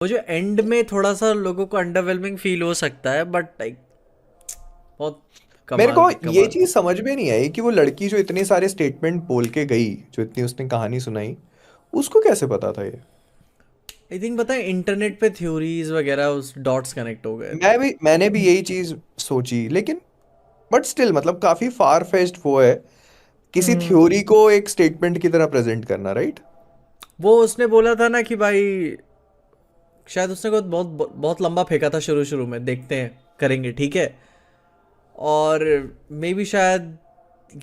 वो जो एंड में थोड़ा सा लोगों को अंडरवेलमिंग फील हो सकता है, बट लाइक बहुत मेरे कमाल को थी, ये कमाल चीज थी। समझ में नहीं आई कि वो लड़की जो इतने सारे स्टेटमेंट बोल के गई, जो इतनी उसने कहानी सुनाई, उसको कैसे पता था ये। आई थिंक पता है इंटरनेट पे थ्योरीज वगैरह उस डॉट्स कनेक्ट हो गए थे। मैंने भी यही चीज सोची, लेकिन बट स्टिल मतलब काफी फार फेच्ड वो है किसी हम्म। थ्योरी को एक स्टेटमेंट की तरह प्रेजेंट करना, राइट। वो उसने बोला था ना कि भाई, शायद उसने को बहुत बहुत लंबा फेंका था शुरू शुरू में, देखते हैं करेंगे ठीक है। और मे बी शायद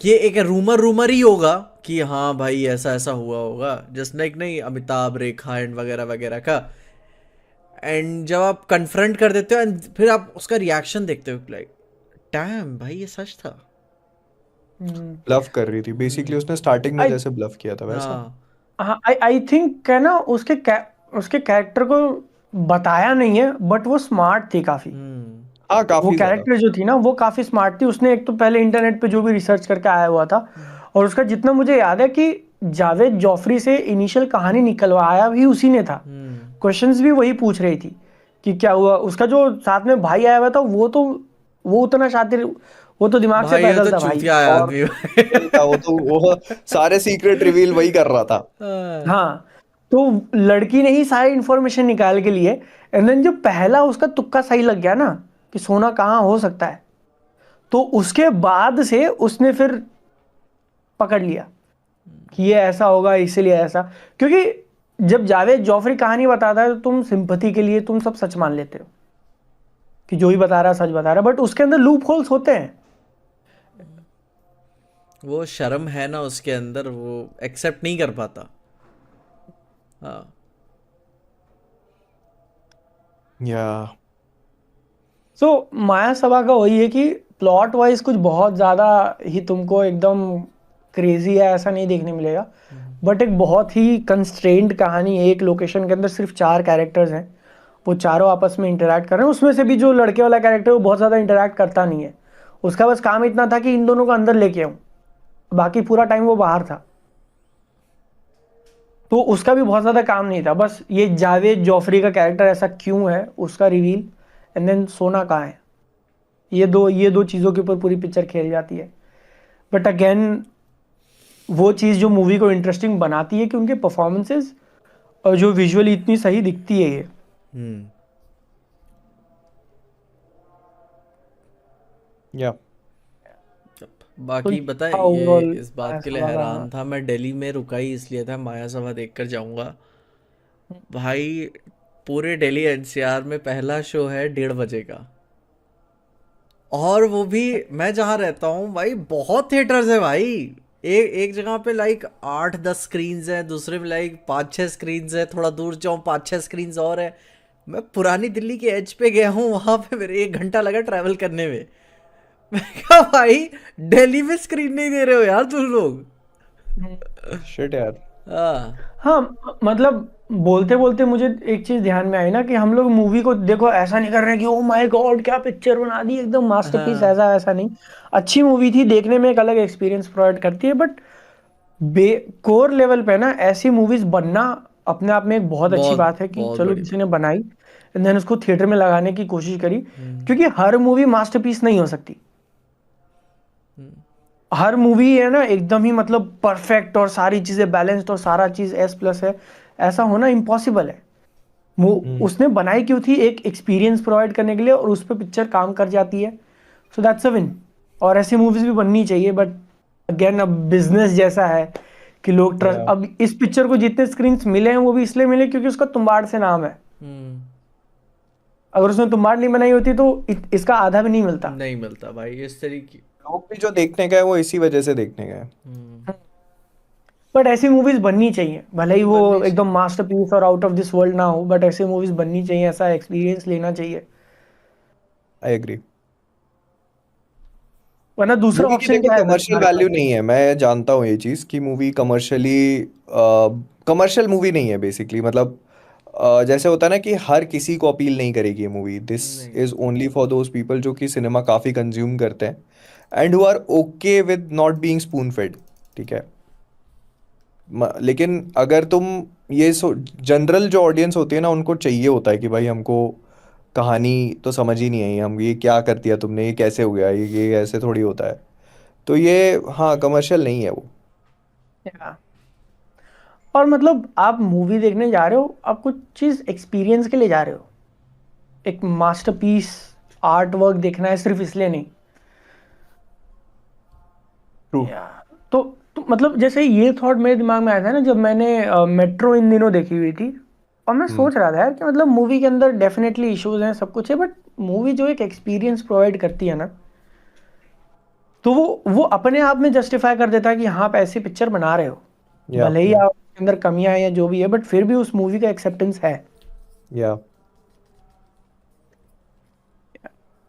ये एक रूमर रूमर ही होगा कि हाँ भाई ऐसा ऐसा हुआ होगा, जस्ट लाइक नहीं अमिताभ रेखा एंड वगैरह वगैरह का। एंड जब आप कन्फ्रंट कर देते हो एंड फिर आप उसका रिएक्शन देखते हो, लाइक डैम भाई ये सच था। ब्लफ कर रही थी बेसिकली, उसने स्टार्टिंग में आई जैसे ब्लफ किया था वैसा। हाँ। हाँ, आई आई थिंक है ना, उसके कैरेक्टर को बताया नहीं है, बट वो स्मार्ट थी काफी। हम्म। हाँ, वो काफी ज्यादा। कैरेक्टर जो थी ना वो काफी स्मार्ट थी। उसने एक तो पहले इंटरनेट पे जो भी रिसर्च करके आया हुआ था, और उसका जितना मुझे याद है कि जावेद जॉफरी से इनिशियल कहानी निकलवाया भी उसी ने था। हम्म। क्वेश्चंस भी वही पूछ रही थी कि क्या हुआ। उसका जो साथ में भाई आया हुआ था वो उतना शातिर, वो तो दिमाग से भाई ये पैदल तो था भाई। चूतिया है और आदमी भाई। नहीं था वो तो, वो सारे सीक्रेट रिवील वही कर रहा था। हाँ। हाँ, तो लड़की ने ही सारी इंफॉर्मेशन निकाल के लिए, एंड देन जो पहला उसका तुक्का सही लग गया ना कि सोना कहाँ हो सकता है, तो उसके बाद से उसने फिर पकड़ लिया कि ये ऐसा होगा इसीलिए ऐसा। क्योंकि जब जावेद जॉफरी कहानी बताता है तो तुम सिंपथी के लिए तुम सब सच मान लेते हो कि जो ही बता रहा है सच बता रहा है, बट उसके अंदर लूप होल्स होते हैं। वो शर्म है ना उसके अंदर, वो एक्सेप्ट नहीं कर पाता। हाँ। या सो माया सभा का वही है कि प्लॉट वाइज कुछ बहुत ज़्यादा ही तुमको एकदम क्रेजी है ऐसा नहीं देखने मिलेगा, बट एक बहुत ही कंस्ट्रेंड कहानी है। एक लोकेशन के अंदर सिर्फ 4 कैरेक्टर्स हैं, वो चारों आपस में इंटरेक्ट कर रहे हैं। उसमें से भी जो लड़के वाला कैरेक्टर वो बहुत ज़्यादा इंटरेक्ट करता नहीं है। उसका बस काम इतना था कि इन दोनों को अंदर लेके आऊँ, बाकी पूरा टाइम वो बाहर था। तो उसका भी बहुत ज़्यादा काम नहीं था, बस ये जावेद जॉफरी का कैरेक्टर ऐसा क्यों है उसका रिवील, एंड देन सोना कहाँ है। ये दो चीज़ों के ऊपर पूरी पिक्चर खेल जाती है। बट अगेन वो चीज़ जो मूवी को इंटरेस्टिंग बनाती है कि उनके परफॉर्मेंसेस और जो विजुअली इतनी सही दिखती है ये। हम्म। या तो बाकी बता था ये, ओवरऑल इस बात के लिए सभा का। हैरान था मैं, दिल्ली में रुका ही इसलिए था, माया सभा देख कर जाऊंगा भाई। पूरे दिल्ली एनसीआर में पहला शो है 1:30 बजे का। और वो भी मैं जहाँ रहता हूँ भाई बहुत थिएटर्स है भाई। एक एक जगह पे लाइक 8-10 स्क्रीन्स हैं, दूसरे में लाइक 5-6 स्क्रीन्स है, थोड़ा दूर जाऊँ 5-6 स्क्रीन्स और है। मैं पुरानी दिल्ली के एज पे गया हूँ, वहां पे मेरे 1 घंटा लगा ट्रैवल करने में। मैं कहा भाई दिल्ली में स्क्रीन नहीं दे रहे हो यार तुम लोग। शिट यार। हाँ। हाँ, मतलब बोलते बोलते मुझे एक चीज ध्यान में आई ना कि हम लोग मूवी को देखो ऐसा नहीं कर रहे हैं कि ओ माय गॉड क्या पिक्चर बना दी एकदम मास्टरपीस, हाँ। ऐसा ऐसा नहीं। अच्छी मूवी थी, देखने में एक अलग एक्सपीरियंस प्रोवाइड करती है, बट बे कोर लेवल पे ना ऐसी मूवीज बनना अपने आप में एक बहुत अच्छी बहुत बात है कि बहुत चलो बड़ी किसी बात। ने बनाई एंड देन उसको थिएटर में लगाने की कोशिश करी। हम्म। क्योंकि हर मूवी मास्टरपीस नहीं हो सकती। हम्म। हर मूवी है ना एकदम ही मतलब परफेक्ट और सारी चीजें बैलेंस्ड और सारा चीज एस प्लस है, ऐसा होना इम्पॉसिबल है। वो हम्म। उसने बनाई क्यों थी, एक एक्सपीरियंस प्रोवाइड करने के लिए, और उस पर पिक्चर काम कर जाती है। So that's a win. और ऐसी मूवीज भी बननी चाहिए, बट अगेन अब बिजनेस जैसा है कि लोग ट्रस्ट। या अब इस पिक्चर को जितने स्क्रीन्स मिले हैं वो भी इसलिए मिले क्योंकि उसका तुम्बाड़ से नाम है। हम्म। अगर उसने तुम्बाड़ नहीं बनाई होती तो इसका आधा भी नहीं मिलता। नहीं मिलता भाई इस तरीके। लोग भी जो देखने गए वो इसी वजह से देखने गए। हम्म। बट ऐसी मूवीज बननी चाहिए, भले ही वो बननी एकदम चाहिए। मास्टरपीस और आउट ऑफ दिस वर्ल्ड ना हो, बट ऐसी मूवीज बननी चाहिए, ऐसा एक्सपीरियंस लेना चाहिए। I agree. वरना दूसरा मूवी की ऑप्शन देखो क्या है फिर कमर्शियल तुम्हारे पास। वैल्यू नहीं है, मैं जानता हूँ ये चीज़ कि मूवी कमर्शियली कमर्शियल मूवी नहीं है बेसिकली, मतलब जैसे होता है ना कि हर किसी को अपील नहीं करेगी ये मूवी, दिस नहीं। Is only for those people जो कि सिनेमा काफ़ी कंज्यूम करते हैं and who are okay with not being spoon fed. ठीक है। लेकिन अगर तुम ये जनरल जो ऑडियंस होती है ना, उनको चाहिए होता है कि भाई हमको कहानी तो समझ ही नहीं आई, हम ये क्या कर दिया तुमने, ये कैसे हो गया, ये ऐसे थोड़ी होता है। तो ये, हाँ, कमर्शियल नहीं है वो। या और मतलब आप मूवी देखने जा रहे हो, आप कुछ चीज़ एक्सपीरियंस के लिए जा रहे हो, एक मास्टरपीस आर्ट वर्क देखना है, सिर्फ इसलिए नहीं। ट्रू। या तो मतलब जैसे ये थॉट मेरे दिमाग में आया था ना, जब मैंने मेट्रो इन दिनों देखी हुई थी, और मैं हम्म। सोच रहा था यार कि मतलब मूवी के अंदर डेफिनेटली इश्यूज हैं, सब कुछ है, बट मूवी जो एक एक्सपीरियंस प्रोवाइड करती है ना, तो वो अपने आप में जस्टिफाई कर देता है कि हाँ, आप ऐसी पिक्चर बना रहे हो, या भले ही आपके अंदर कमियां हैं या जो भी है, बट फिर भी उस मूवी का एक्सेप्टेंस है। या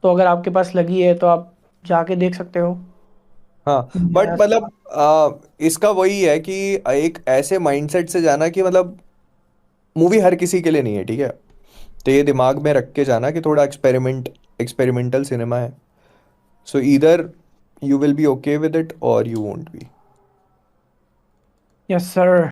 तो अगर आपके पास लगी है तो आप जाके देख सकते हो। हाँ, बट माया मतलब इसका वही है कि एक ऐसे माइंडसेट से जाना कि मतलब मूवी हर किसी के लिए नहीं है, ठीक है। तो ये दिमाग में रख के जाना कि थोड़ा एक्सपेरिमेंटल सिनेमा है। So either you will be okay with it और you won't be. Yes sir.